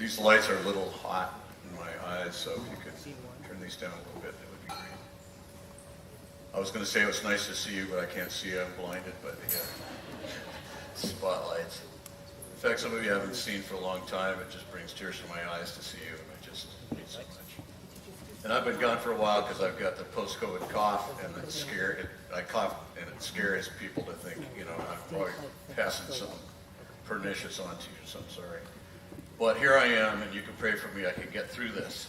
These lights are a little hot in my eyes, so if you could turn these down a little bit, that would be great. I was going to say it was nice to see you, but I can't see you. I'm blinded by the spotlights. In fact, some of you haven't seen for a long time. It just brings tears to my eyes to see you, and I just need so much. And I've been gone for a while because I've got the post-COVID cough, and I cough, and it scares people to think, I'm probably passing something pernicious on to you, so I'm sorry. But here I am, and you can pray for me. I can get through this.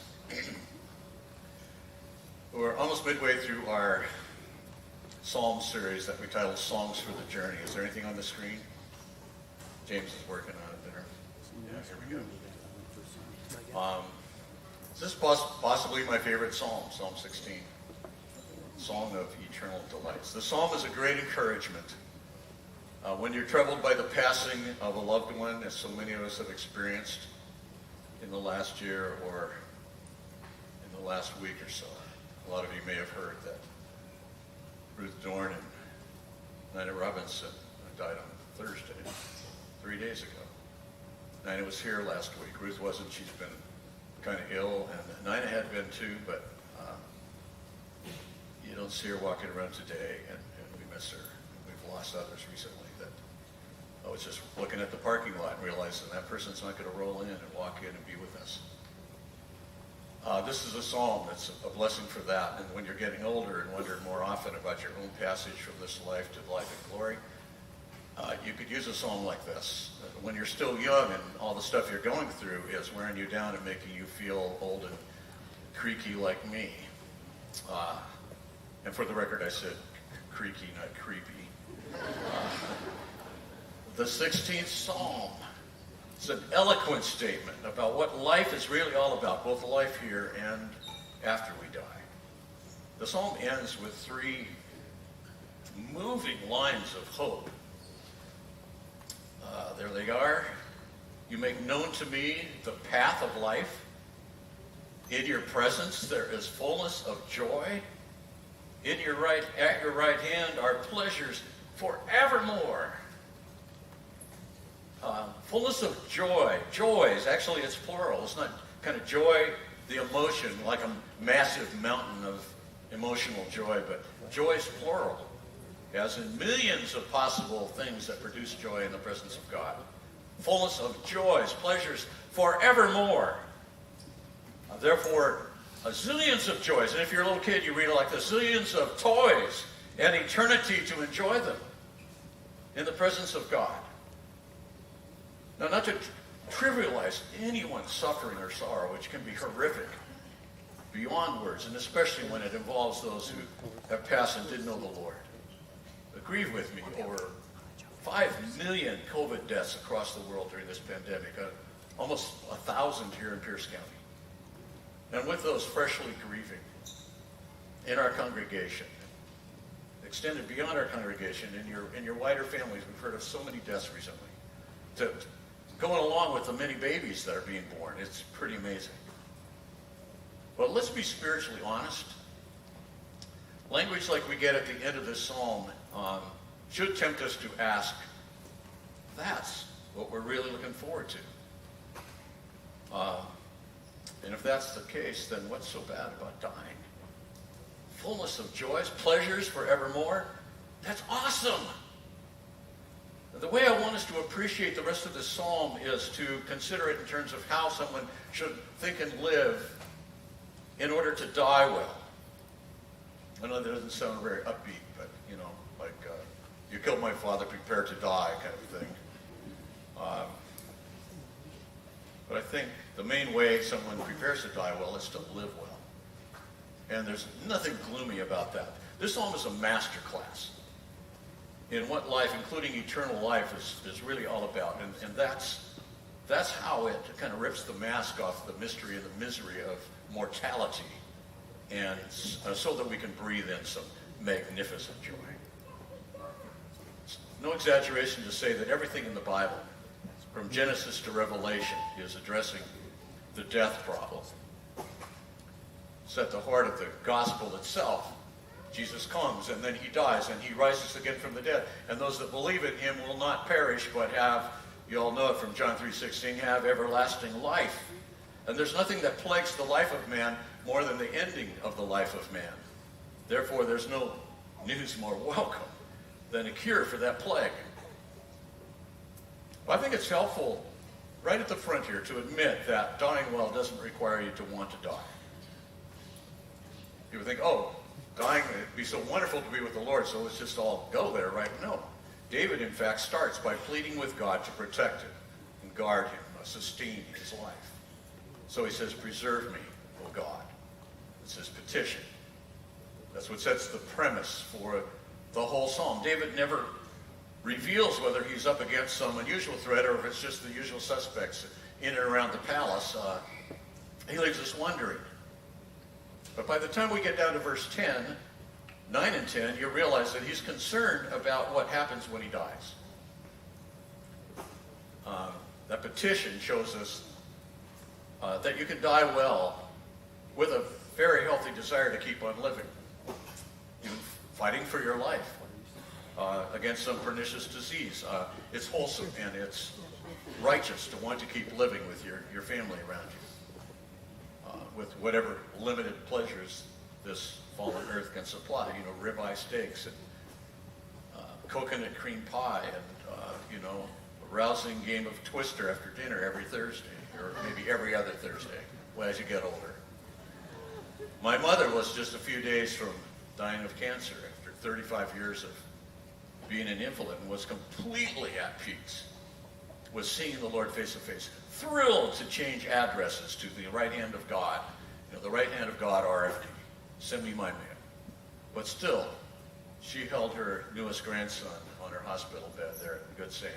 We're almost midway through our Psalm series that we titled Songs for the Journey. Is there anything on the screen? James is working on it there. Yeah, here we go. This is possibly my favorite psalm, Psalm 16, Song of Eternal Delights. The psalm is a great encouragement. When you're troubled by the passing of a loved one, as so many of us have experienced in the last year or in the last week or so. A lot of you may have heard that Ruth Dorn and Nina Robinson died on Thursday, 3 days ago. Nina was here last week. Ruth wasn't. She's been kind of ill, and Nina had been too, but you don't see her walking around today, and we miss her. We've lost others recently that I was just looking at the parking lot and realizing that person's not going to roll in and walk in and be with us. This is a psalm that's a blessing for that, and when you're getting older and wondering more often about your own passage from this life to life and glory, you could use a psalm like this. When you're still young and all the stuff you're going through is wearing you down and making you feel old and creaky like me. And for the record, I said creaky, not creepy. The 16th Psalm is an eloquent statement about what life is really all about, both life here and after we die. The psalm ends with 3 moving lines of hope. There they are. You make known to me the path of life. In your presence there is fullness of joy. At your right hand are pleasures forevermore. Fullness of joy. Joys, actually it's plural. It's not kind of joy, the emotion, like a massive mountain of emotional joy, but joy is plural, as in millions of possible things that produce joy in the presence of God. Fullness of joys, pleasures forevermore. Therefore, zillions of joys. And if you're a little kid, you read it like this: zillions of toys and eternity to enjoy them in the presence of God. Now, not to trivialize anyone's suffering or sorrow, which can be horrific beyond words, and especially when it involves those who have passed and didn't know the Lord. Grieve with me over 5 million COVID deaths across the world during this pandemic, almost 1,000 here in Pierce County. And with those freshly grieving in our congregation, extended beyond our congregation, in your wider families, we've heard of so many deaths recently. Going along with the many babies that are being born, it's pretty amazing. But let's be spiritually honest. Language like we get at the end of this psalm should tempt us to ask, that's what we're really looking forward to. And if that's the case, then what's so bad about dying? Fullness of joys, pleasures forevermore. That's awesome. The way I want us to appreciate the rest of this psalm is to consider it in terms of how someone should think and live in order to die well. I know that doesn't sound very upbeat, but, like you killed my father, prepare to die kind of thing. But I think the main way someone prepares to die well is to live well. And there's nothing gloomy about that. This psalm is a master class in what life, including eternal life, is really all about. And that's how it kind of rips the mask off the mystery and the misery of mortality, and so that we can breathe in some magnificent joy. It's no exaggeration to say that everything in the Bible, from Genesis to Revelation, is addressing the death problem. It's at the heart of the gospel itself. Jesus comes, and then he dies, and he rises again from the dead. And those that believe in him will not perish, but have You all know it from John 3:16, have everlasting life. And there's nothing that plagues the life of man more than the ending of the life of man. Therefore, there's no news more welcome than a cure for that plague. I think it's helpful right at the front here to admit that dying well doesn't require you to want to die. You would think, oh, dying, it'd be so wonderful to be with the Lord, so let's just all go there, right? No. David, in fact, starts by pleading with God to protect him and guard him, sustain his life. So he says, preserve me, O God. It's his petition. That's what sets the premise for the whole psalm. David never reveals whether he's up against some unusual threat or if it's just the usual suspects in and around the palace. He leaves us wondering. But by the time we get down to verse 10, 9 and 10, you realize that he's concerned about what happens when he dies. That petition shows us that you can die well with a very healthy desire to keep on living, fighting for your life against some pernicious disease. It's wholesome and it's righteous to want to keep living with your family around you, with whatever limited pleasures this fallen earth can supply. Ribeye steaks and coconut cream pie and a rousing game of Twister after dinner every Thursday, or maybe every other Thursday, as you get older. My mother was just a few days from dying of cancer after 35 years of being an invalid, and was completely at peace with seeing the Lord face to face, thrilled to change addresses to the right hand of God, the right hand of God, RFD, send me my mail. But still, she held her newest grandson on her hospital bed there at Good Sam.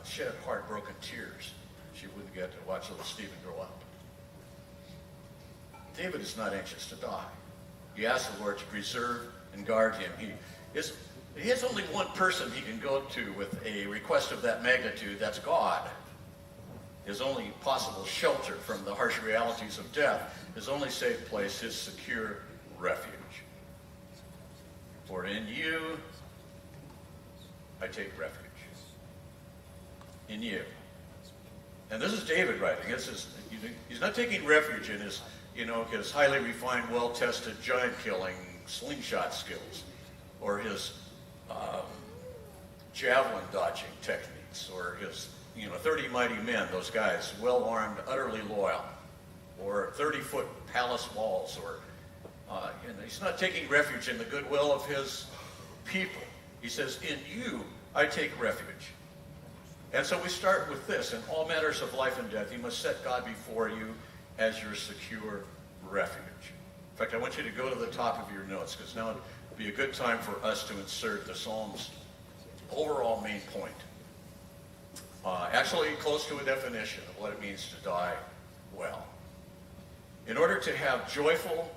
Shed heartbroken tears. She wouldn't get to watch little Stephen grow up. David is not anxious to die. He asks the Lord to preserve and guard him. He has only one person he can go to with a request of that magnitude. That's God. His only possible shelter from the harsh realities of death, his only safe place, his secure refuge. For in you I take refuge. In you. And this is David writing. He's not taking refuge in his highly refined, well-tested, giant-killing slingshot skills, or his javelin dodging techniques, or his 30 mighty men, those guys, well-armed, utterly loyal, or 30-foot palace walls, or he's not taking refuge in the goodwill of his people. He says, in you I take refuge. And so we start with this. In all matters of life and death, you must set God before you as your secure refuge. In fact, I want you to go to the top of your notes, because now would be a good time for us to insert the Psalm's overall main point. Actually close to a definition of what it means to die well. In order to have joyful,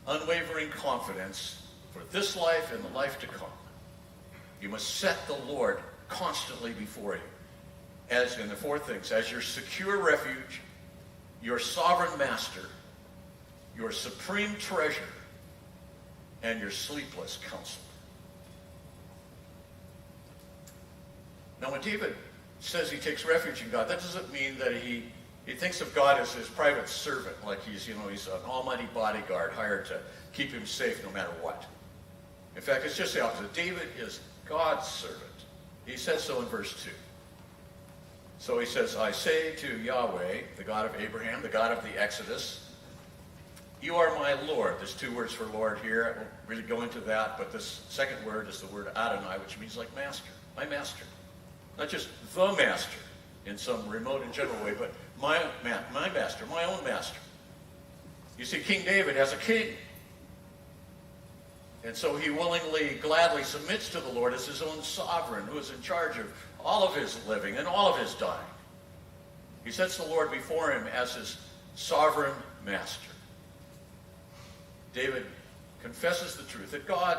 unwavering confidence for this life and the life to come, you must set the Lord constantly before you. As in the four things, as your secure refuge, your sovereign master, your supreme treasure, and your sleepless counselor. Now, when David says he takes refuge in God, that doesn't mean that he thinks of God as his private servant, like he's an almighty bodyguard hired to keep him safe no matter what. In fact, it's just the opposite. David is God's servant. He says so in verse 2. So he says, I say to Yahweh, the God of Abraham, the God of the Exodus, you are my Lord. There's two words for Lord here. I won't really go into that, but this second word is the word Adonai, which means like master, my master. Not just the master in some remote and general way, but my master, my own master. You see, King David has a king. And so he willingly, gladly submits to the Lord as his own sovereign, who is in charge of all of his living and all of his dying. He sets the Lord before him as his sovereign master. David confesses the truth that God,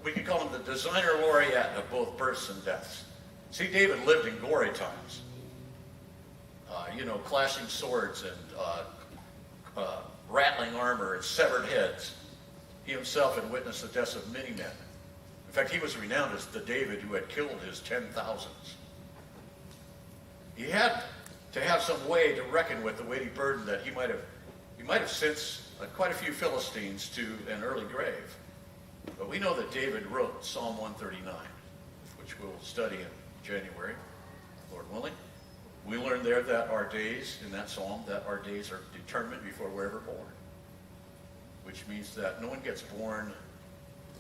we can call him the designer laureate of both births and deaths. See, David lived in gory times. Clashing swords and rattling armor and severed heads. He himself had witnessed the deaths of many men In fact, he was renowned as the David who had killed his 10,000s. He had to have some way to reckon with the weighty burden that he might have sent quite a few Philistines to an early grave. But we know that David wrote Psalm 139, which we'll study in January, Lord willing. We learn there that our days, in that psalm, that our days are determined before we're ever born, which means that no one gets born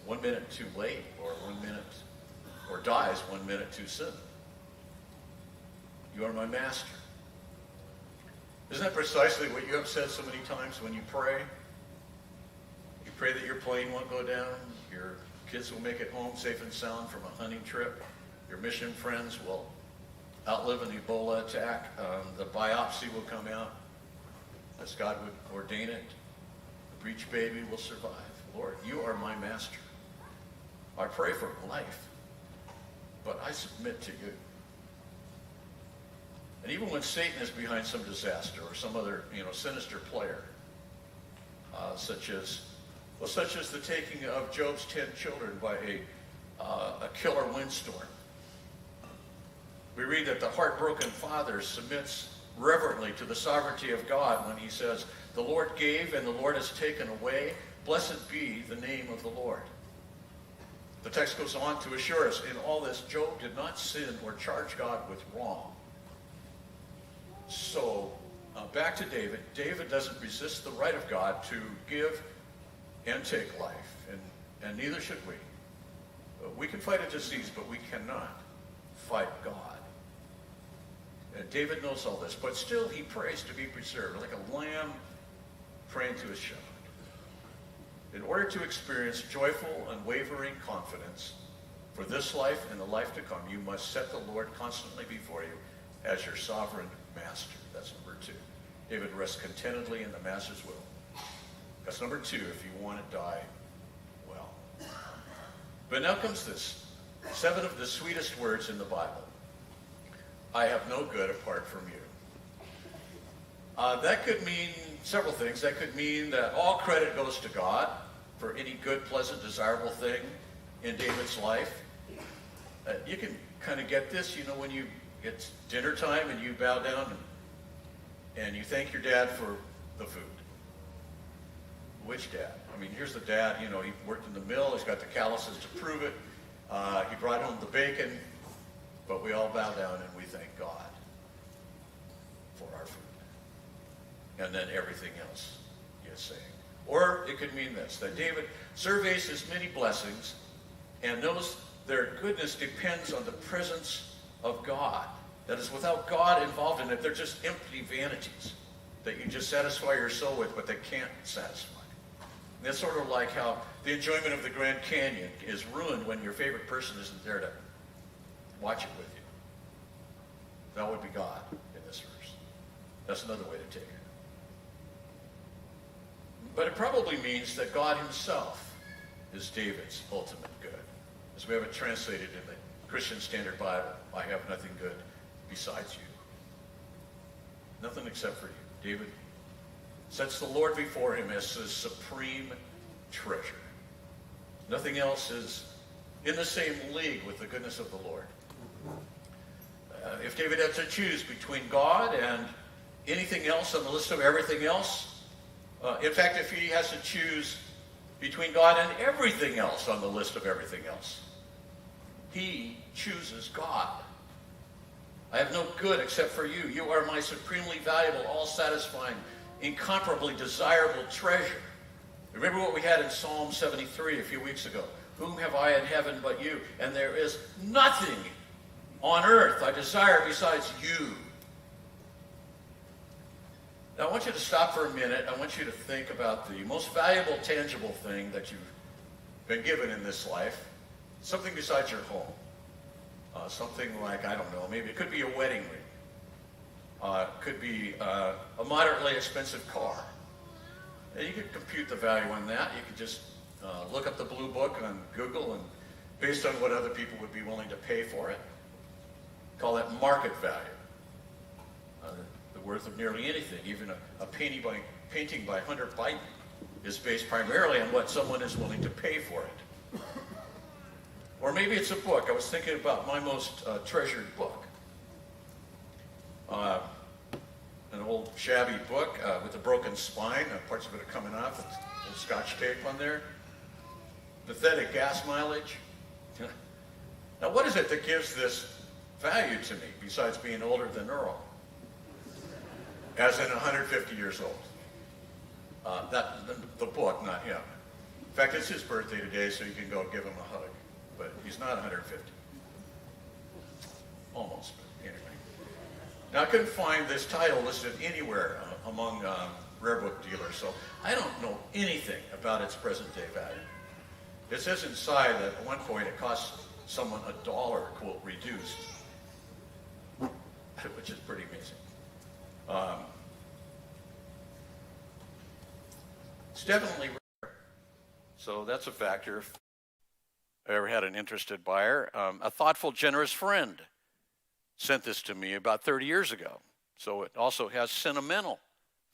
1 minute too late or dies 1 minute too soon. You are my master. Isn't that precisely what you have said so many times when you pray? You pray that your plane won't go down, your kids will make it home safe and sound from a hunting trip, your mission friends will outlive an Ebola attack, the biopsy will come out as God would ordain it, the breech baby will survive. Lord, you are my master. I pray for life, but I submit to you. And even when Satan is behind some disaster or some other, sinister player, such as the taking of Job's 10 children by a killer windstorm, we read that the heartbroken father submits reverently to the sovereignty of God when he says, "The Lord gave and the Lord has taken away. Blessed be the name of the Lord." The text goes on to assure us in all this, Job did not sin or charge God with wrong. So, back to David. David doesn't resist the right of God to give and take life, and neither should we. We can fight a disease, but we cannot fight God. And David knows all this, but still he prays to be preserved, like a lamb praying to his shepherd. In order to experience joyful, unwavering confidence for this life and the life to come, you must set the Lord constantly before you as your sovereign master. That's number 2. David rests contentedly in the master's will. That's number 2, if you want to die well. But now comes this, 7 of the sweetest words in the Bible. I have no good apart from you. That could mean several things. That could mean that all credit goes to God for any good, pleasant, desirable thing in David's life. You can kind of get this, when it's dinner time and you bow down and you thank your dad for the food. Which dad? Here's the dad, he worked in the mill, he's got the calluses to prove it. He brought home the bacon, but we all bow down and we thank God for our food. And then everything else you're saying. Or it could mean this, that David surveys his many blessings and knows their goodness depends on the presence of God. That is, without God involved in it, they're just empty vanities that you just satisfy your soul with, but they can't satisfy. And that's sort of like how the enjoyment of the Grand Canyon is ruined when your favorite person isn't there to watch it with you. That would be God in this verse. That's another way to take it. But it probably means that God himself is David's ultimate good. As we have it translated in the Christian Standard Bible, I have nothing good besides you. Nothing except for you. David sets the Lord before him as his supreme treasure. Nothing else is in the same league with the goodness of the Lord. If David had to choose between God and anything else on the list of everything else, in fact, if he has to choose between God and everything else on the list of everything else, he chooses God. I have no good except for you. You are my supremely valuable, all-satisfying, incomparably desirable treasure. Remember what we had in Psalm 73 a few weeks ago. Whom have I in heaven but you? And there is nothing on earth I desire besides you. Now I want you to stop for a minute. I want you to think about the most valuable, tangible thing that you've been given in this life. Something besides your home. Something like, I don't know, maybe it could be a wedding ring. It could be a moderately expensive car. And you could compute the value on that. You could just look up the Blue Book on Google and based on what other people would be willing to pay for it, call that market value. The worth of nearly anything, even a painting by Hunter Biden, is based primarily on what someone is willing to pay for it. Or maybe it's a book. I was thinking about my most treasured book. An old shabby book with a broken spine. Parts of it are coming off. With a little Scotch tape on there. Pathetic gas mileage. Now, what is it that gives this value to me besides being older than Earl? As in 150 years old. The book, not him. In fact, it's his birthday today, so you can go give him a hug. But he's not 150. Almost, but anyway. Now, I couldn't find this title listed anywhere among rare book dealers, so I don't know anything about its present day value. It says inside that at one point it cost someone $1, quote, reduced, which is pretty amazing. It's definitely rare, so that's a factor. If I ever had an interested buyer, a thoughtful, generous friend sent this to me about 30 years ago, so it also has sentimental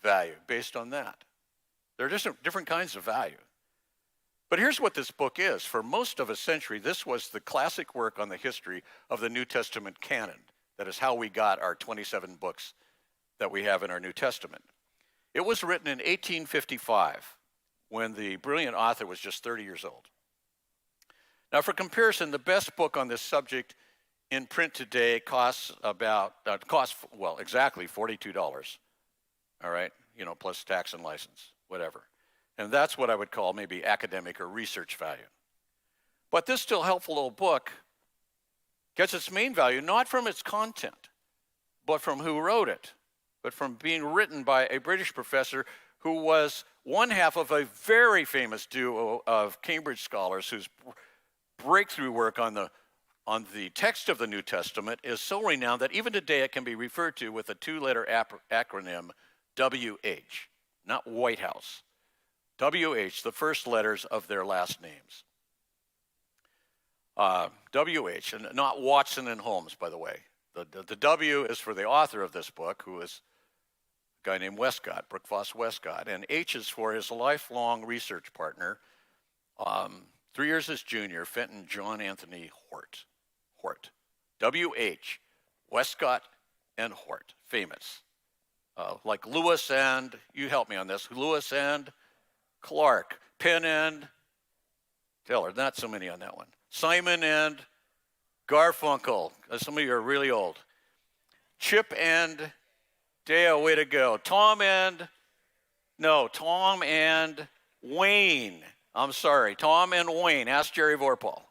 value based on that. There are different kinds of value. But here's what this book is. For most of a century, this was the classic work on the history of the New Testament canon. That is how we got our 27 books that we have in our New Testament. It was written in 1855 when the brilliant author was just 30 years old. Now, for comparison, the best book on this subject in print today costs exactly $42. All right, plus tax and license, whatever. And that's what I would call maybe academic or research value. But this still helpful little book gets its main value not from its content, but from who wrote it, but from being written by a British professor who was one half of a very famous duo of Cambridge scholars whose breakthrough work on the text of the New Testament is so renowned that even today it can be referred to with a two-letter acronym, WH, not White House. WH, the first letters of their last names. WH, and not Watson and Holmes, by the way. The W is for the author of this book, who is a guy named Westcott, Brookfoss Westcott, and H is for his lifelong research partner, 3 years his junior, Fenton John Anthony Hort. W.H., Westcott and Hort, famous. Like Lewis and, you help me on this, Lewis and Clark, Penn and Taylor, not so many on that one. Simon and Garfunkel, some of you are really old. Chip and Dale, way to go. Tom and Wayne. I'm sorry, Tom and Wayne. Ask Jerry Vorpal.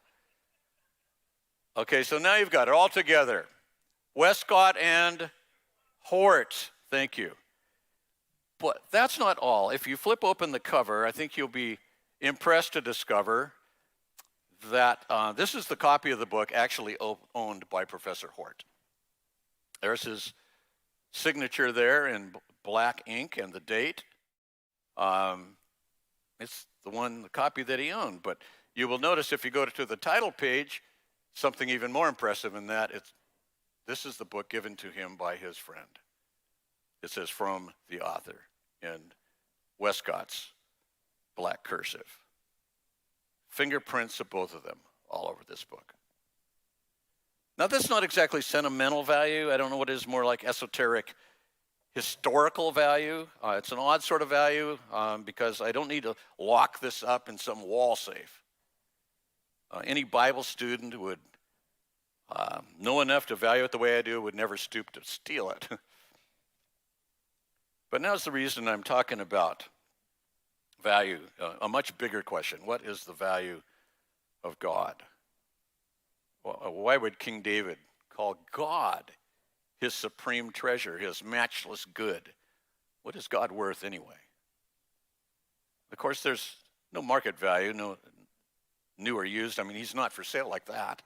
Okay, so now you've got it all together. Westcott and Hort, thank you. But that's not all. If you flip open the cover, I think you'll be impressed to discover that this is the copy of the book actually owned by Professor Hort. There's his signature there in black ink and the date. It's the copy that he owned. But you will notice if you go to the title page, something even more impressive in that this is the book given to him by his friend. It says from the author in Westcott's black cursive. Fingerprints of both of them all over this book. Now, that's not exactly sentimental value. I don't know what it is, more like esoteric historical value. It's an odd sort of value because I don't need to lock this up in some wall safe. Any Bible student who would know enough to value it the way I do would never stoop to steal it. But now's the reason I'm talking about value, a much bigger question. What is the value of God? Why would King David call God his supreme treasure, his matchless good? What is God worth anyway? Of course, there's no market value, no new or used. I mean, he's not for sale like that.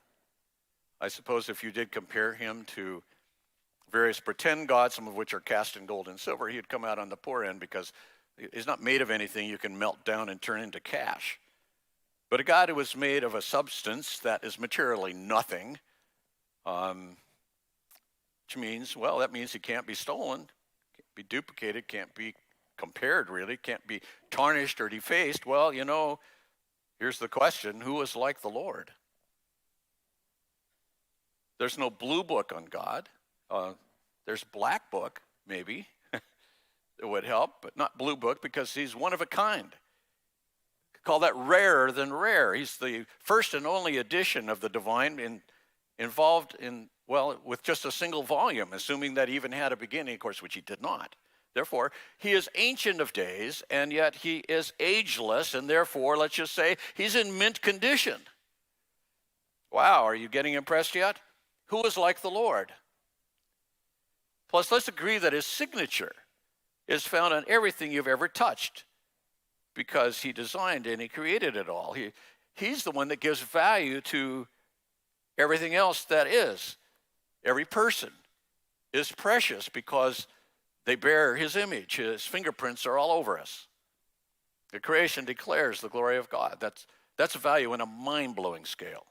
I suppose if you did compare him to various pretend gods, some of which are cast in gold and silver, he'd come out on the poor end because he's not made of anything you can melt down and turn into cash. But a God who was made of a substance that is materially nothing, which means, that means he can't be stolen, can't be duplicated, can't be compared really, can't be tarnished or defaced. Well, here's the question, who is like the Lord? There's no blue book on God. There's black book, maybe. It would help, but not blue book because he's one of a kind. Call that rarer than rare. He's the first and only edition of the divine involved in, well, with just a single volume, assuming that he even had a beginning, of course, which he did not. Therefore, he is ancient of days, and yet he is ageless, and therefore, let's just say, he's in mint condition. Wow, are you getting impressed yet? Who is like the Lord? Plus, let's agree that his signature is found on everything you've ever touched because he designed and he created it all. He's the one that gives value to everything else that is. Every person is precious because they bear his image. His fingerprints are all over us. The creation declares the glory of God. That's value in a mind-blowing scale.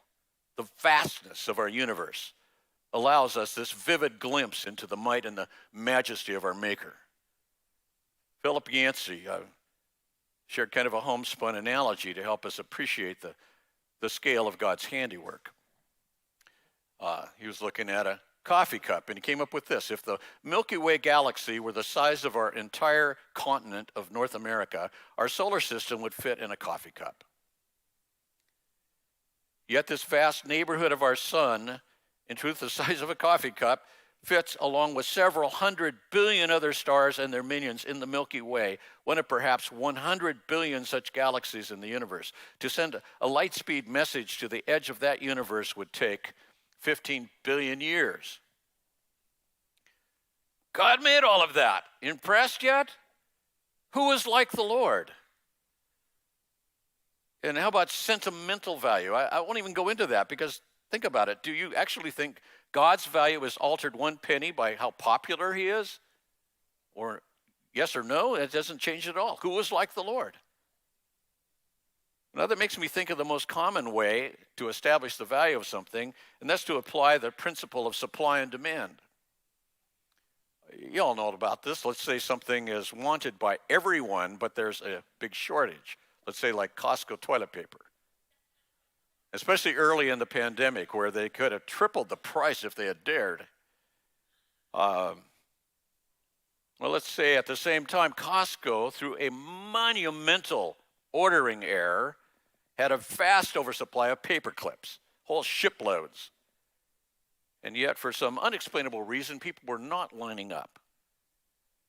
The vastness of our universe allows us this vivid glimpse into the might and the majesty of our Maker. Philip Yancey shared kind of a homespun analogy to help us appreciate the scale of God's handiwork. He was looking at a coffee cup, and he came up with this. If the Milky Way galaxy were the size of our entire continent of North America, our solar system would fit in a coffee cup. Yet this vast neighborhood of our sun, in truth the size of a coffee cup, fits along with several 100 billion other stars and their minions in the Milky Way, one of perhaps 100 billion such galaxies in the universe. To send a light speed message to the edge of that universe would take 15 billion years. God made all of that. Impressed yet? Who is like the Lord? And how about sentimental value? I won't even go into that because think about it. Do you actually think God's value is altered one penny by how popular he is? Or yes or no, it doesn't change at all. Who is like the Lord? Now that makes me think of the most common way to establish the value of something, and that's to apply the principle of supply and demand. You all know about this. Let's say something is wanted by everyone, but there's a big shortage. Let's say like Costco toilet paper. Especially early in the pandemic where they could have tripled the price if they had dared. Well, let's say at the same time, Costco, through a monumental ordering error, had a vast oversupply of paper clips, whole shiploads. And yet, for some unexplainable reason, people were not lining up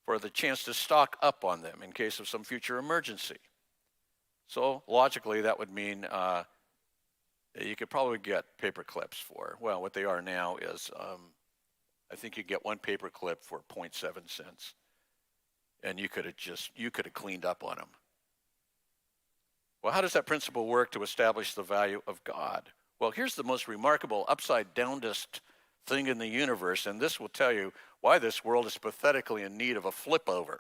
for the chance to stock up on them in case of some future emergency. So, logically, that would mean you could probably get paper clips for, well, what they are now is, I think you get one paper clip for 0.7 cents. And you could have cleaned up on them. Well, how does that principle work to establish the value of God? Well, here's the most remarkable upside-downest thing in the universe, and this will tell you why this world is pathetically in need of a flip-over.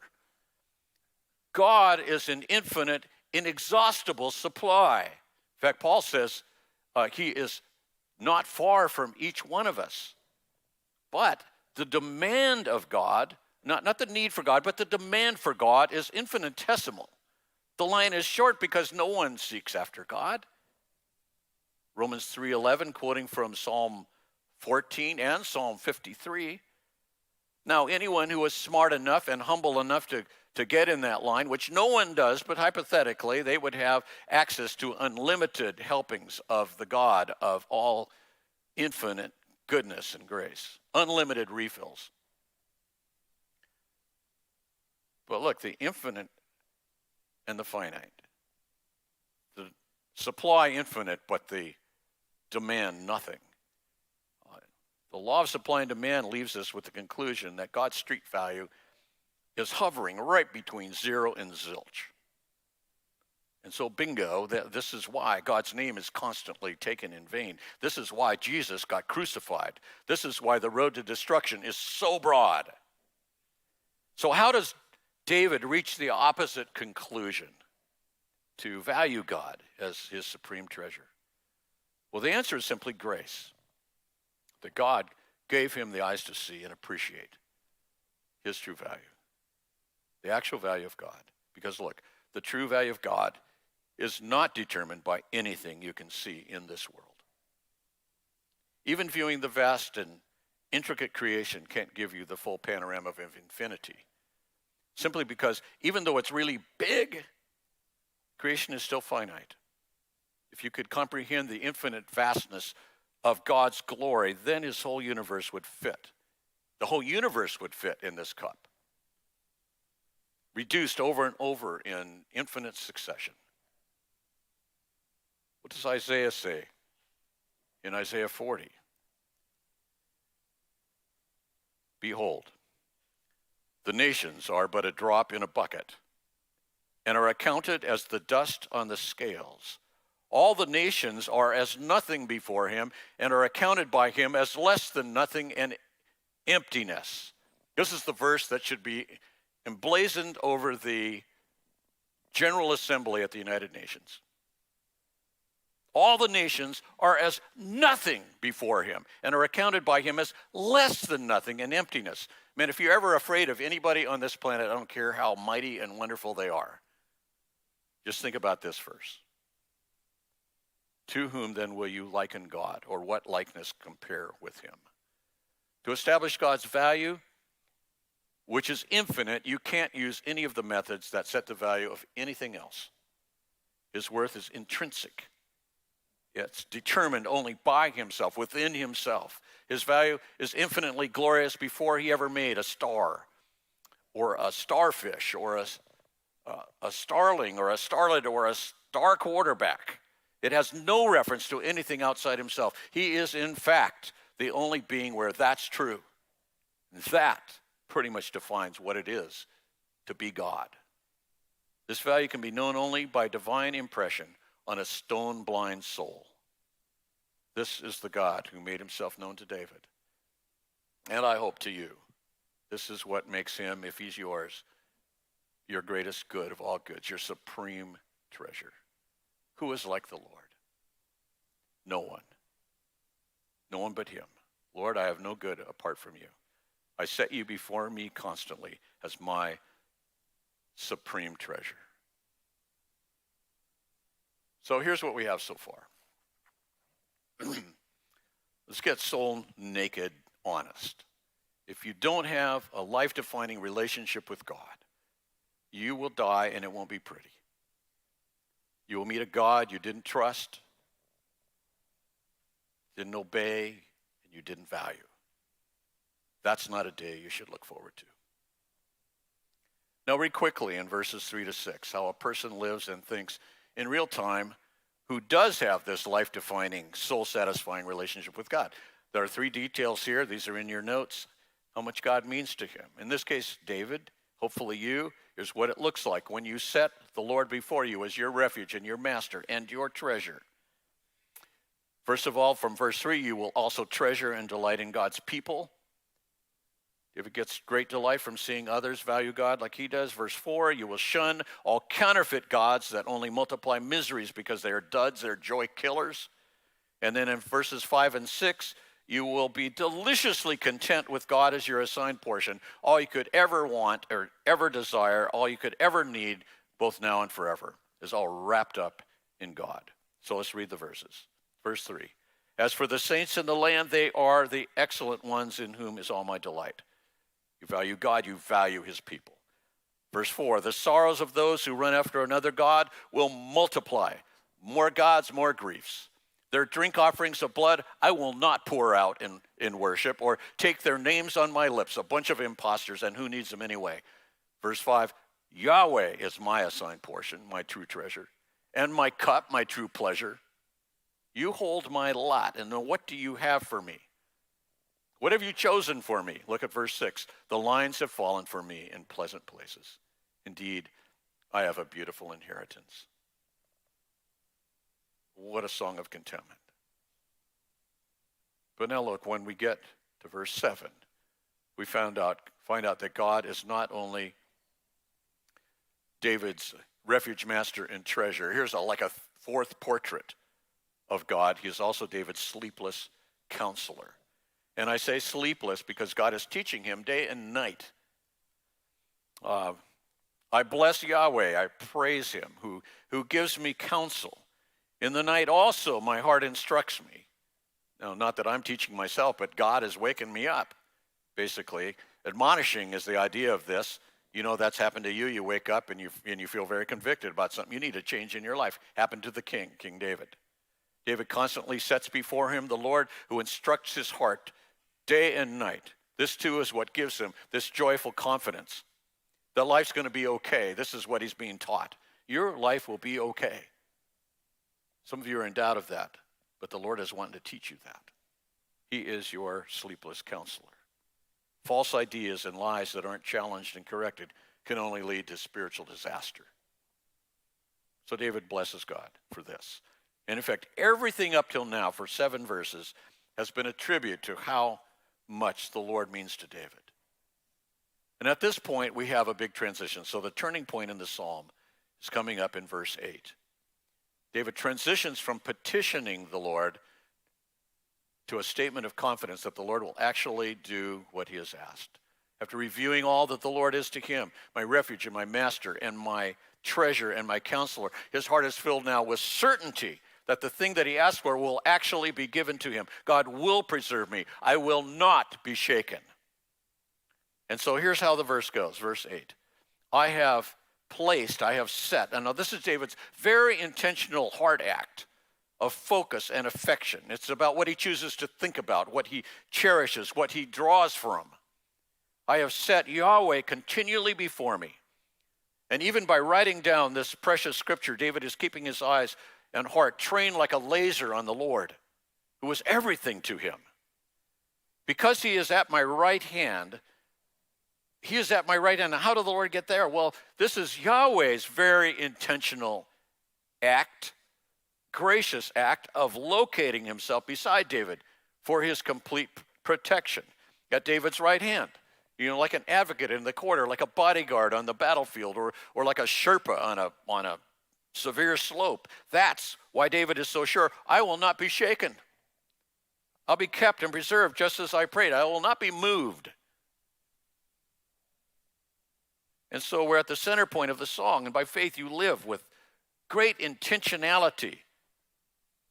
God is an infinite, inexhaustible supply. In fact, Paul says he is not far from each one of us. But the demand of God, not the need for God, but the demand for God is infinitesimal. The line is short because no one seeks after God. Romans 3:11, quoting from Psalm 14 and Psalm 53. Now, anyone who is smart enough and humble enough to get in that line, which no one does, but hypothetically, they would have access to unlimited helpings of the God of all infinite goodness and grace, unlimited refills. But look, the infinite and the finite. The supply infinite, but the demand nothing. The law of supply and demand leaves us with the conclusion that God's street value is hovering right between zero and zilch. And so bingo, this is why God's name is constantly taken in vain. This is why Jesus got crucified. This is why the road to destruction is so broad. So how does David reach the opposite conclusion to value God as his supreme treasure? Well, the answer is simply grace. That God gave him the eyes to see and appreciate his true value. The actual value of God. Because look, the true value of God is not determined by anything you can see in this world. Even viewing the vast and intricate creation can't give you the full panorama of infinity. Simply because even though it's really big, creation is still finite. If you could comprehend the infinite vastness of God's glory, then his whole universe would fit. The whole universe would fit in this cup, reduced over and over in infinite succession. What does Isaiah say in Isaiah 40? Behold, the nations are but a drop in a bucket, and are accounted as the dust on the scales. All the nations are as nothing before him, and are accounted by him as less than nothing and emptiness. This is the verse that should be emblazoned over the General Assembly at the United Nations. All the nations are as nothing before him, and are accounted by him as less than nothing and emptiness. Man, if you're ever afraid of anybody on this planet, I don't care how mighty and wonderful they are, just think about this verse. To whom then will you liken God, or what likeness compare with him? To establish God's value, which is infinite, you can't use any of the methods that set the value of anything else. His worth is intrinsic. It's determined only by himself, within himself. His value is infinitely glorious before he ever made a star, or a starfish, or a starling, or a starlet, or a star quarterback. It has no reference to anything outside himself. He is, in fact, the only being where that's true. That pretty much defines what it is to be God. This value can be known only by divine impression on a stone-blind soul. This is the God who made himself known to David. And I hope to you. This is what makes him, if he's yours, your greatest good of all goods, your supreme treasure. Who is like the Lord? No one. No one but him. Lord, I have no good apart from you. I set you before me constantly as my supreme treasure. So here's what we have so far. Let's get soul naked honest. If you don't have a life-defining relationship with God, you will die and it won't be pretty. You will meet a God you didn't trust, didn't obey, and you didn't value. That's not a day you should look forward to. Now read quickly in verses 3-6 how a person lives and thinks in real time who does have this life-defining, soul-satisfying relationship with God. There are 3 details here. These are in your notes. How much God means to him. In this case, David, hopefully you, here's what it looks like when you set the Lord before you as your refuge and your master and your treasure. First of all, from verse 3, you will also treasure and delight in God's people. David gets great delight from seeing others value God like he does. Verse 4, you will shun all counterfeit gods that only multiply miseries because they are duds, they're joy killers. And then in verses 5 and 6, you will be deliciously content with God as your assigned portion. All you could ever want or ever desire, all you could ever need, both now and forever, is all wrapped up in God. So let's read the verses. Verse 3, as for the saints in the land, they are the excellent ones in whom is all my delight. You value God, you value his people. Verse 4, the sorrows of those who run after another God will multiply. More gods, more griefs. Their drink offerings of blood I will not pour out in worship or take their names on my lips, a bunch of imposters, and who needs them anyway? Verse 5, Yahweh is my assigned portion, my true treasure, and my cup, my true pleasure. You hold my lot, and what do you have for me? What have you chosen for me? Look at verse 6. The lines have fallen for me in pleasant places. Indeed, I have a beautiful inheritance. What a song of contentment. But now look, when we get to verse 7, we find out that God is not only David's refuge, master, and treasure. Here's like a 4th portrait of God. He is also David's sleepless counselor. And I say sleepless because God is teaching him day and night. I bless Yahweh, I praise him, who gives me counsel. In the night also my heart instructs me. Now, not that I'm teaching myself, but God is waking me up, basically. Admonishing is the idea of this. You know that's happened to you. You wake up and you feel very convicted about something you need to change in your life. Happened to the king, King David. David constantly sets before him the Lord who instructs his heart day and night. This too is what gives him this joyful confidence that life's going to be okay. This is what he's being taught. Your life will be okay. Some of you are in doubt of that, but the Lord is wanting to teach you that. He is your sleepless counselor. False ideas and lies that aren't challenged and corrected can only lead to spiritual disaster. So David blesses God for this. And in fact, everything up till now for 7 verses has been a tribute to how much the Lord means to David. And at this point, we have a big transition. So the turning point in the psalm is coming up in verse 8. David transitions from petitioning the Lord to a statement of confidence that the Lord will actually do what he has asked. After reviewing all that the Lord is to him, my refuge and my master and my treasure and my counselor, his heart is filled now with certainty that the thing that he asked for will actually be given to him. God will preserve me. I will not be shaken. And so here's how the verse goes, verse 8. I have set, and now this is David's very intentional heart act of focus and affection. It's about what he chooses to think about, what he cherishes, what he draws from. I have set Yahweh continually before me. And even by writing down this precious scripture, David is keeping his eyes and heart trained like a laser on the Lord, who is everything to him. Because he is at my right hand, he is at my right hand. Now, how did the Lord get there? Well, this is Yahweh's very intentional act, gracious act of locating himself beside David for his complete protection at David's right hand. You know, like an advocate in the court, or like a bodyguard on the battlefield, or like a Sherpa on a severe slope. That's why David is so sure, I will not be shaken. I'll be kept and preserved just as I prayed. I will not be moved. And so we're at the center point of the song, and by faith you live with great intentionality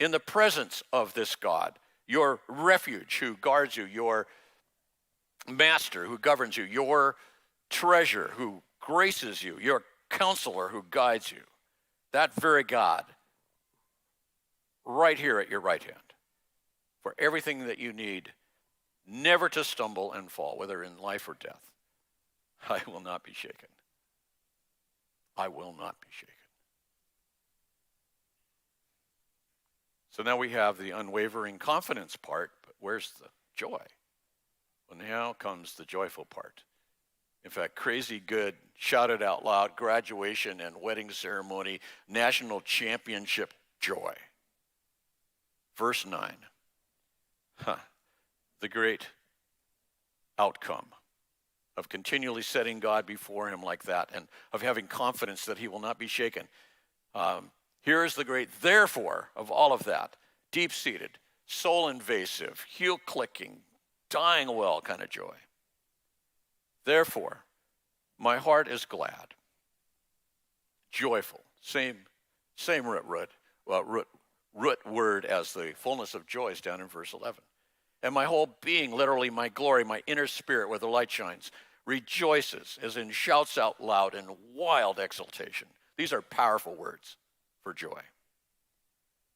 in the presence of this God, your refuge who guards you, your master who governs you, your treasure who graces you, your counselor who guides you. That very God right here at your right hand for everything that you need, never to stumble and fall, whether in life or death. I will not be shaken. I will not be shaken. So now we have the unwavering confidence part, but where's the joy? Well, now comes the joyful part. In fact, crazy good, shouted out loud, graduation and wedding ceremony, national championship joy. Verse 9. The great outcome of continually setting God before him like that and of having confidence that he will not be shaken. Here is the great therefore of all of that. Deep-seated, soul-invasive, heel-clicking, dying well kind of joy. Therefore, my heart is glad, joyful, same root word as the fullness of joy is down in verse 11. And my whole being, literally my glory, my inner spirit where the light shines, rejoices, as in shouts out loud in wild exultation. These are powerful words for joy.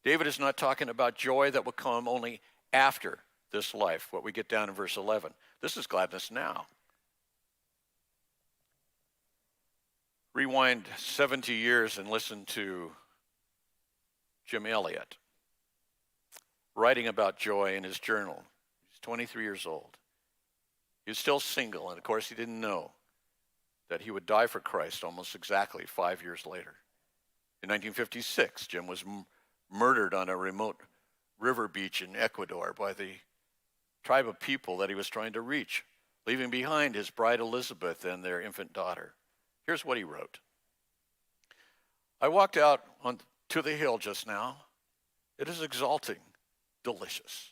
David is not talking about joy that will come only after this life, what we get down in verse 11. This is gladness now. Rewind 70 years and listen to Jim Elliot writing about joy in his journal. He's 23 years old. He was still single, and of course he didn't know that he would die for Christ almost exactly 5 years later. In 1956, Jim was murdered on a remote river beach in Ecuador by the tribe of people that he was trying to reach, leaving behind his bride Elizabeth and their infant daughter. Here's what he wrote. I walked out to the hill just now. It is exalting, delicious,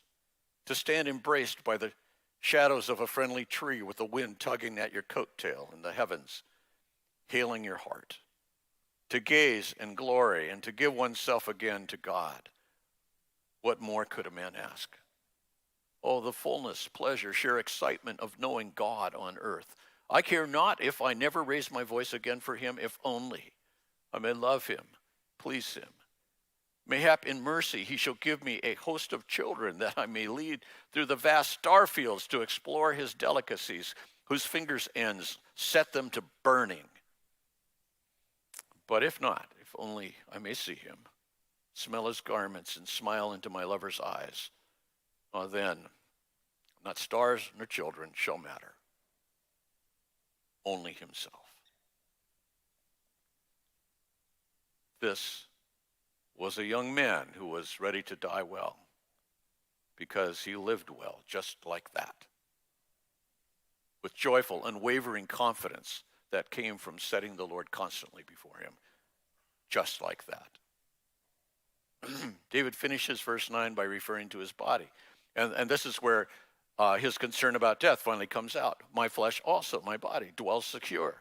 to stand embraced by the shadows of a friendly tree with the wind tugging at your coattail in the heavens, hailing your heart, to gaze in glory and to give oneself again to God. What more could a man ask? Oh, the fullness, pleasure, sheer excitement of knowing God on earth. I care not if I never raise my voice again for him, if only I may love him, please him. Mayhap in mercy he shall give me a host of children, that I may lead through the vast star fields to explore his delicacies, whose fingers' ends set them to burning. But if not, if only I may see him, smell his garments, and smile into my lover's eyes, then not stars nor children shall matter, only himself. This was a young man who was ready to die well, because he lived well just like that, with joyful, unwavering confidence that came from setting the Lord constantly before him, just like that. David finishes verse 9 by referring to his body. And this is where his concern about death finally comes out. My flesh also, my body, dwells secure.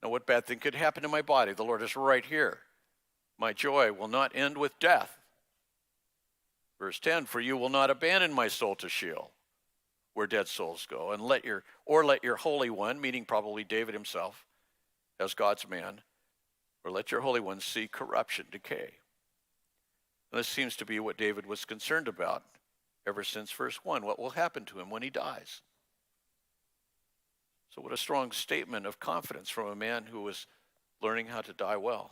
Now, what bad thing could happen to my body? The Lord is right here. My joy will not end with death. Verse 10, for you will not abandon my soul to Sheol, where dead souls go, and let your Holy One, meaning probably David himself, as God's man, or let your Holy One see corruption, decay. And this seems to be what David was concerned about ever since verse 1. What will happen to him when he dies? So what a strong statement of confidence from a man who was learning how to die well.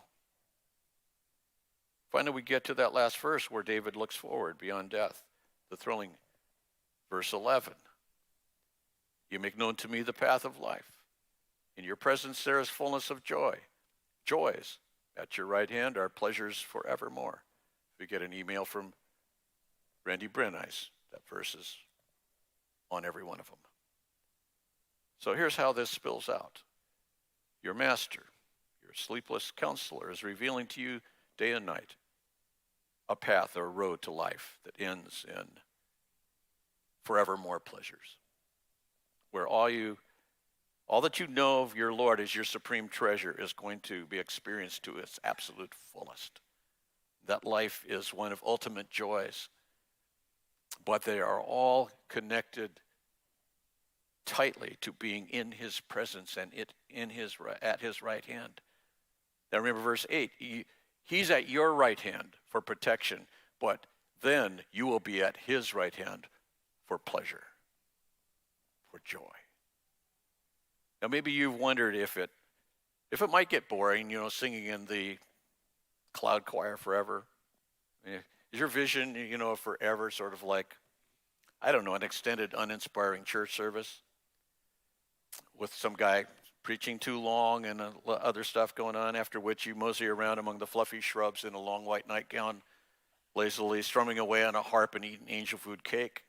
Finally, we get to that last verse where David looks forward beyond death. The thrilling verse 11. You make known to me the path of life. In your presence there is fullness of joy. Joys at your right hand are pleasures forevermore. We get an email from Randy Brenice. That verse is on every one of them. So here's how this spills out. Your master, your sleepless counselor, is revealing to you day and night a path or a road to life that ends in forevermore pleasures, where all that you know of your Lord as your supreme treasure is going to be experienced to its absolute fullest. That life is one of ultimate joys, but they are all connected tightly to being in his presence and at his right hand. Now remember verse 8, he's at your right hand for protection, but then you will be at his right hand for pleasure, for joy. Now maybe you've wondered if it might get boring, singing in the cloud choir forever. Is your vision, of forever sort of like, I don't know, an extended, uninspiring church service with some guy preaching too long and other stuff going on, after which you mosey around among the fluffy shrubs in a long white nightgown, lazily strumming away on a harp and eating angel food cake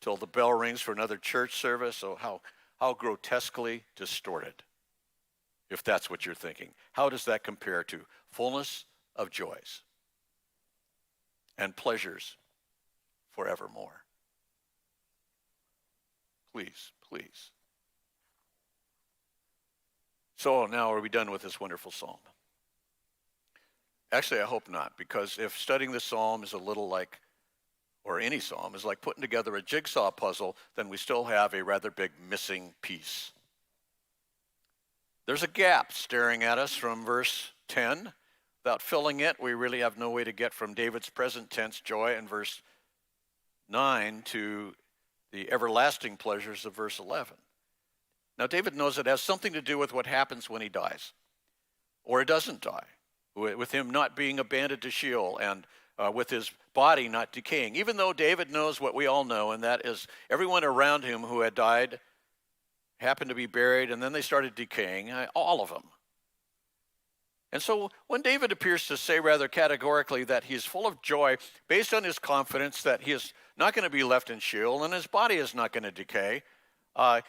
till the bell rings for another church service? So how grotesquely distorted, if that's what you're thinking. How does that compare to fullness of joys and pleasures forevermore? Please, please. So now are we done with this wonderful psalm? Actually, I hope not, because if studying this psalm is a little like, or any psalm, is like putting together a jigsaw puzzle, then we still have a rather big missing piece. There's a gap staring at us from verse 10. Without filling it, we really have no way to get from David's present tense joy in verse 9 to the everlasting pleasures of verse 11. Now, David knows it has something to do with what happens when he dies, or he doesn't die, with him not being abandoned to Sheol and with his body not decaying, even though David knows what we all know, and that is everyone around him who had died happened to be buried, and then they started decaying, all of them. And so when David appears to say rather categorically that he's full of joy based on his confidence that he is not going to be left in Sheol and his body is not going to decay,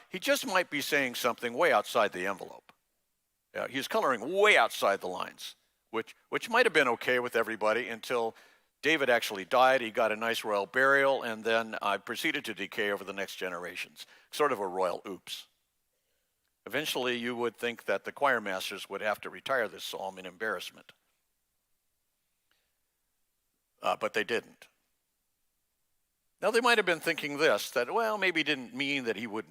he just might be saying something way outside the envelope. He's coloring way outside the lines, which might have been okay with everybody until David actually died. He got a nice royal burial and then proceeded to decay over the next generations. Sort of a royal oops. Eventually, you would think that the choir masters would have to retire this psalm in embarrassment. But they didn't. Now, they might have been thinking this, that, well, maybe he didn't mean that he would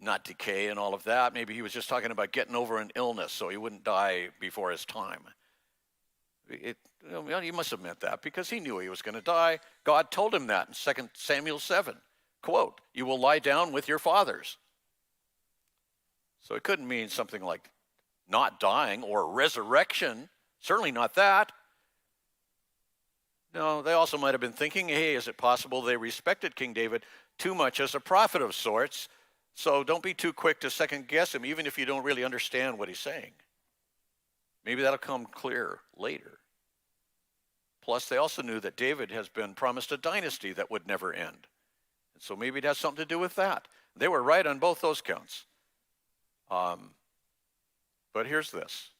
not decay and all of that. Maybe he was just talking about getting over an illness so he wouldn't die before his time. He must have meant that because he knew he was going to die. God told him that in 2 Samuel 7. Quote, "You will lie down with your fathers." So it couldn't mean something like not dying or resurrection. Certainly not that. No, they also might have been thinking, hey, is it possible they respected King David too much as a prophet of sorts? So don't be too quick to second guess him, even if you don't really understand what he's saying. Maybe that'll come clear later. Plus, they also knew that David has been promised a dynasty that would never end. And so maybe it has something to do with that. They were right on both those counts. But here's this.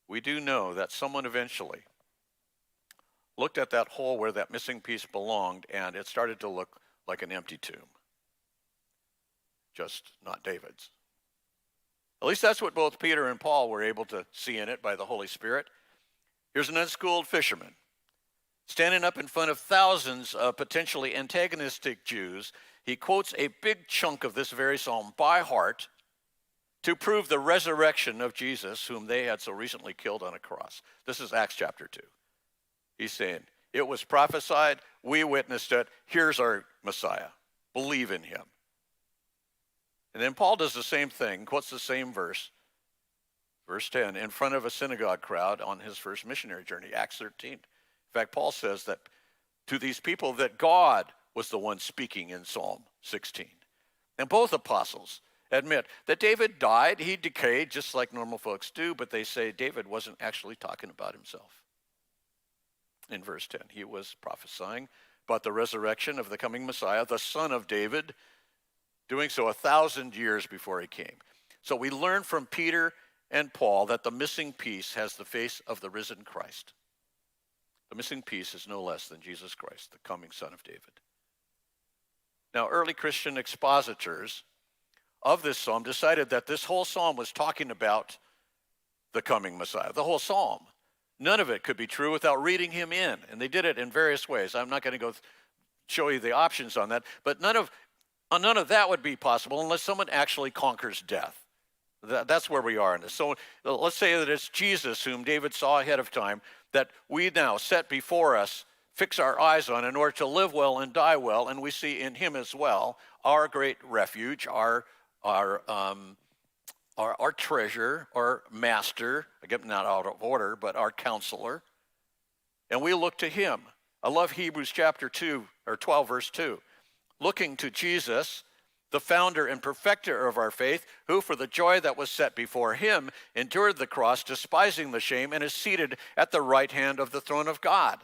We do know that someone eventually looked at that hole where that missing piece belonged, and it started to look like an empty tomb. Just not David's. At least that's what both Peter and Paul were able to see in it by the Holy Spirit. Here's an unschooled fisherman standing up in front of thousands of potentially antagonistic Jews. He quotes a big chunk of this very psalm by heart to prove the resurrection of Jesus, whom they had so recently killed on a cross. This is Acts chapter 2. He's saying, it was prophesied, we witnessed it, here's our Messiah. Believe in him. And then Paul does the same thing, quotes the same verse, verse 10, in front of a synagogue crowd on his first missionary journey, Acts 13. In fact, Paul says that to these people that God was the one speaking in Psalm 16. And both apostles admit that David died, he decayed just like normal folks do, but they say David wasn't actually talking about himself. In verse 10, he was prophesying about the resurrection of the coming Messiah, the son of David, doing so 1,000 years before he came. So we learn from Peter and Paul that the missing piece has the face of the risen Christ. The missing piece is no less than Jesus Christ, the coming son of David. Now, early Christian expositors of this psalm decided that this whole psalm was talking about the coming Messiah, the whole psalm. None of it could be true without reading him in, and they did it in various ways. I'm not going to go show you the options on that, but none of that would be possible unless someone actually conquers death. That's where we are in this. So let's say that it's Jesus whom David saw ahead of time that we now set before us, fix our eyes on in order to live well and die well, and we see in him as well our great refuge, our treasure, our master, again, not out of order, but our counselor. And we look to him. I love Hebrews chapter 2, or 12, verse 2. Looking to Jesus, the founder and perfecter of our faith, who for the joy that was set before him endured the cross, despising the shame, and is seated at the right hand of the throne of God.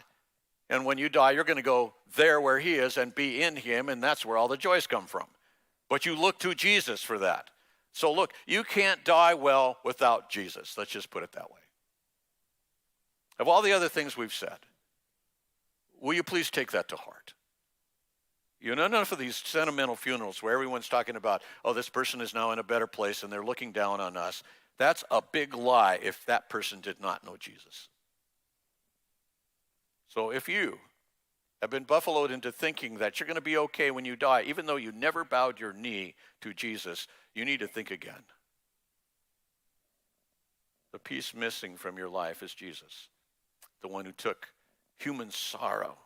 And when you die, you're going to go there where he is and be in him, and that's where all the joys come from. But you look to Jesus for that. So look, you can't die well without Jesus. Let's just put it that way. Of all the other things we've said, will you please take that to heart? You know, enough of these sentimental funerals where everyone's talking about, oh, this person is now in a better place and they're looking down on us. That's a big lie if that person did not know Jesus. So if you have been buffaloed into thinking that you're going to be okay when you die, even though you never bowed your knee to Jesus, you need to think again. The piece missing from your life is Jesus, the one who took human sorrow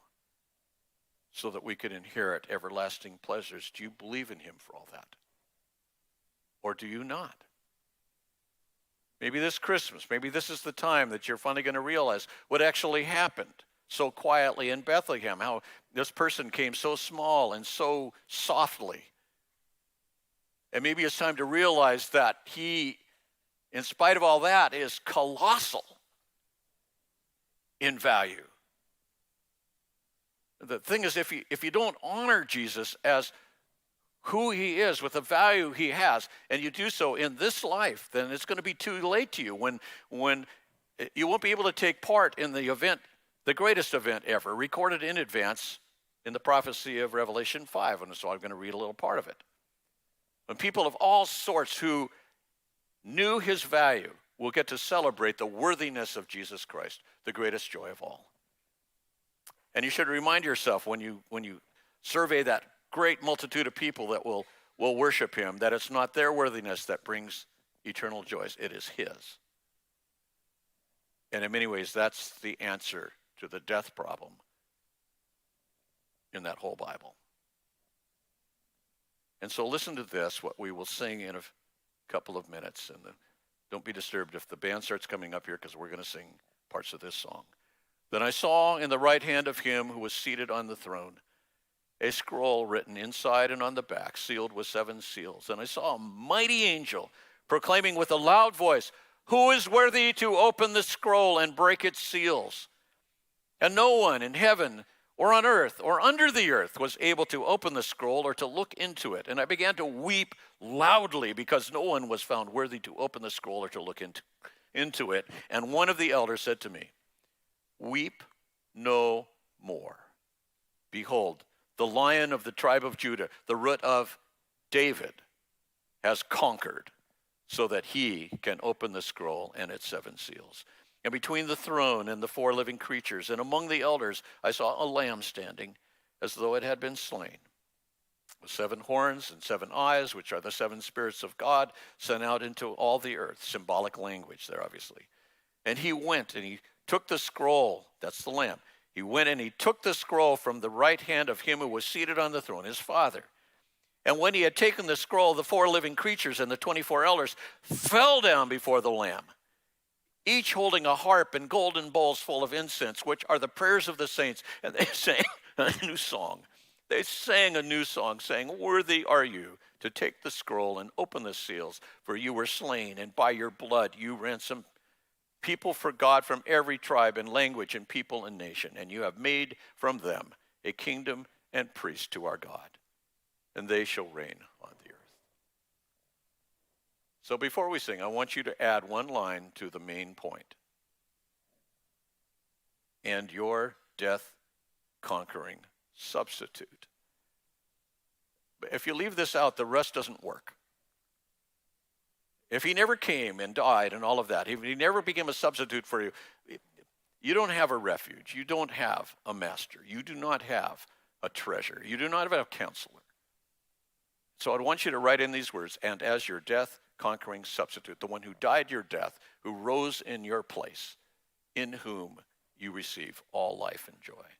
so that we could inherit everlasting pleasures. Do you believe in him for all that? Or do you not? Maybe this Christmas, maybe this is the time that you're finally going to realize what actually happened so quietly in Bethlehem, how this person came so small and so softly. And maybe it's time to realize that he, in spite of all that, is colossal in value. The thing is, if you don't honor Jesus as who he is with the value he has, and you do so in this life, then it's going to be too late to you when you won't be able to take part in the event, the greatest event ever, recorded in advance in the prophecy of Revelation 5. And so I'm going to read a little part of it. When people of all sorts who knew his value will get to celebrate the worthiness of Jesus Christ, the greatest joy of all. And you should remind yourself when you survey that great multitude of people that will worship him, that it's not their worthiness that brings eternal joys. It is his. And in many ways, that's the answer to the death problem in that whole Bible. And so listen to this, what we will sing in a couple of minutes. And don't be disturbed if the band starts coming up here, because we're going to sing parts of this song. Then I saw in the right hand of him who was seated on the throne a scroll written inside and on the back, sealed with 7 seals. And I saw a mighty angel proclaiming with a loud voice, "Who is worthy to open the scroll and break its seals?" And no one in heaven or on earth or under the earth was able to open the scroll or to look into it. And I began to weep loudly because no one was found worthy to open the scroll or to look into it. And one of the elders said to me, "Weep no more. Behold, the Lion of the tribe of Judah, the root of David, has conquered, so that he can open the scroll and its 7 seals." And between the throne and the 4 living creatures and among the elders, I saw a lamb standing as though it had been slain, with 7 horns and 7 eyes, which are the 7 spirits of God sent out into all the earth. Symbolic language there, obviously. And he went and he took the scroll, that's the lamb. He went and he took the scroll from the right hand of him who was seated on the throne, his Father. And when he had taken the scroll, the 4 living creatures and the 24 elders fell down before the Lamb, each holding a harp and golden bowls full of incense, which are the prayers of the saints. And they sang a new song. They sang a new song, saying, "Worthy are you to take the scroll and open the seals, for you were slain, and by your blood you ransomed people for God from every tribe and language and people and nation, and you have made from them a kingdom and priests to our God, and they shall reign on the earth." So before we sing, I want you to add one line to the main point. "And your death-conquering substitute." But if you leave this out, the rest doesn't work. If he never came and died and all of that, if he never became a substitute for you, you don't have a refuge. You don't have a master. You do not have a treasure. You do not have a counselor. So I want you to write in these words, "And as your death-conquering substitute," the one who died your death, who rose in your place, in whom you receive all life and joy.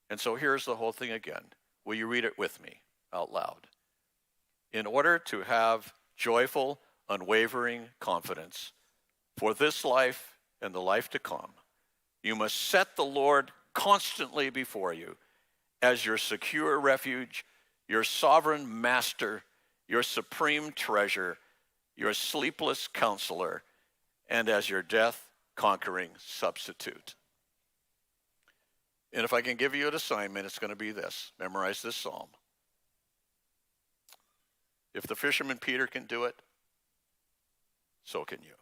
And so here's the whole thing again. Will you read it with me out loud? "In order to have joyful, unwavering confidence for this life and the life to come, you must set the Lord constantly before you as your secure refuge, your sovereign master, your supreme treasure, your sleepless counselor, and as your death-conquering substitute." And if I can give you an assignment, it's going to be this. Memorize this psalm. If the fisherman Peter can do it, so can you.